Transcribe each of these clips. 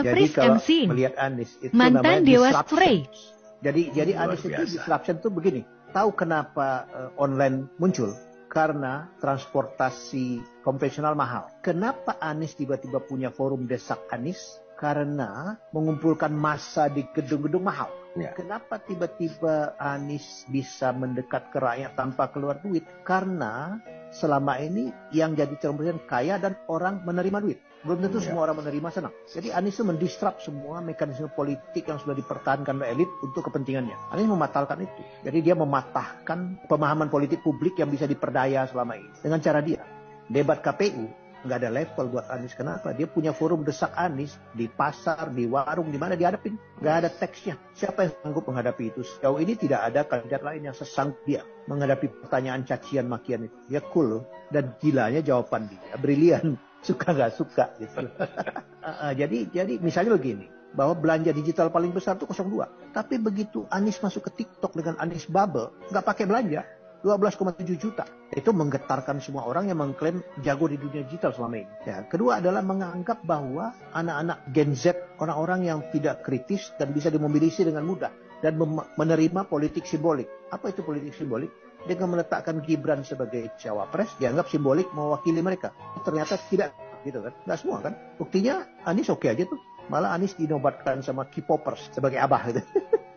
Jadi kalau MC, melihat Anies itu mantan namanya Dewa disruption. Spray. Jadi Anies itu disruption itu begini. Tahu kenapa online muncul? Karena transportasi konvensional mahal. Kenapa Anies tiba-tiba punya forum Desak Anies? Karena mengumpulkan massa di gedung-gedung mahal. Ya. Kenapa tiba-tiba Anies bisa mendekat ke rakyat tanpa keluar duit? Karena selama ini yang jadi calon presiden kaya dan orang menerima duit. Belum tentu semua orang menerima senang. Jadi Anies itu mendisrupt semua mekanisme politik yang sudah dipertahankan oleh elit untuk kepentingannya. Anies mematalkan itu. Jadi dia mematahkan pemahaman politik publik yang bisa diperdaya selama ini. Dengan cara dia. Debat KPU nggak ada level buat Anies. Kenapa? Dia punya forum Desak Anies di pasar, di warung, di mana dihadapin. Nggak ada teksnya. Siapa yang sanggup menghadapi itu? Sejauh ini tidak ada kandidat lain yang sesanggup dia menghadapi pertanyaan cacian makian itu. Dia cool loh. Dan gilanya jawaban dia. Brilian. Suka nggak suka gitu. Jadi misalnya begini, bahwa belanja digital paling besar itu 02. Tapi begitu Anies masuk ke TikTok dengan Anies Bubble, nggak pakai belanja, 12,7 juta. Itu menggetarkan semua orang yang mengklaim jago di dunia digital selama ini. Ya, kedua adalah menganggap bahwa anak-anak Gen Z, orang-orang yang tidak kritis dan bisa dimobilisasi dengan mudah dan menerima politik simbolik. Apa itu politik simbolik? Dengan meletakkan Gibran sebagai cawapres, dianggap simbolik mewakili mereka. Ternyata tidak, gitu kan? Nggak semua kan? Buktinya Anies oke aja tuh. Malah Anies dinobatkan sama K-popers sebagai abah gitu.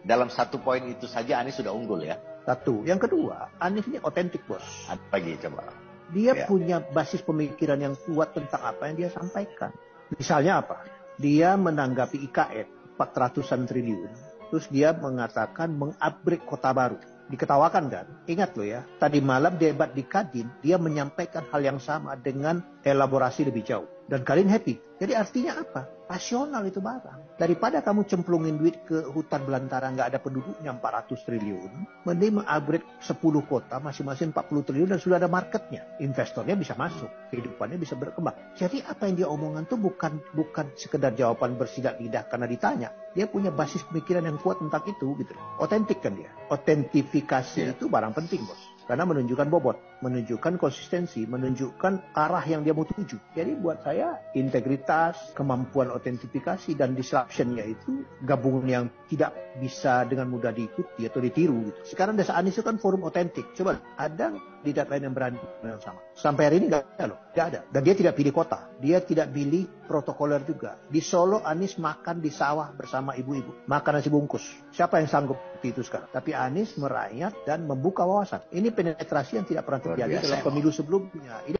Dalam satu poin itu saja Anies sudah unggul ya? Satu. Yang kedua, Anies ini otentik bos. Apa lagi coba? Dia punya basis pemikiran yang kuat tentang apa yang dia sampaikan. Misalnya apa? Dia menanggapi IKN 400-an triliun. Terus dia mengatakan mengupgrade kota baru. Diketawakan kan? Ingat loh ya, tadi malam debat di Kadin, dia menyampaikan hal yang sama dengan elaborasi lebih jauh. Dan kalian happy. Jadi artinya apa? Rasional itu barang. Daripada kamu cemplungin duit ke hutan belantara nggak ada penduduknya 400 triliun, mending mengupgrade 10 kota masing-masing 40 triliun dan sudah ada marketnya. Investornya bisa masuk, kehidupannya bisa berkembang. Jadi apa yang dia omongan tuh bukan sekedar jawaban bersidak lidah karena ditanya. Dia punya basis pemikiran yang kuat tentang itu gitu. Otentik kan dia. Otentifikasi itu barang penting bos. Karena menunjukkan bobot, menunjukkan konsistensi, menunjukkan arah yang dia mau tuju. Jadi buat saya integritas, kemampuan otentifikasi dan disruption-nya itu gabungan yang tidak bisa dengan mudah diikuti atau ditiru. Gitu. Sekarang Desa Anies itu kan forum otentik. Coba ada kandidat lain yang berani yang sama. Sampai hari ini nggak ada loh, nggak ada. Dan dia tidak pilih kota, dia tidak pilih protokoler juga. Di Solo Anies makan di sawah bersama ibu-ibu, makan nasi bungkus. Siapa yang sanggup itu sekarang? Tapi Anies merayat dan membuka wawasan. Ini penetrasi yang tidak pernah terjadi dalam pemilu sebelumnya. Ini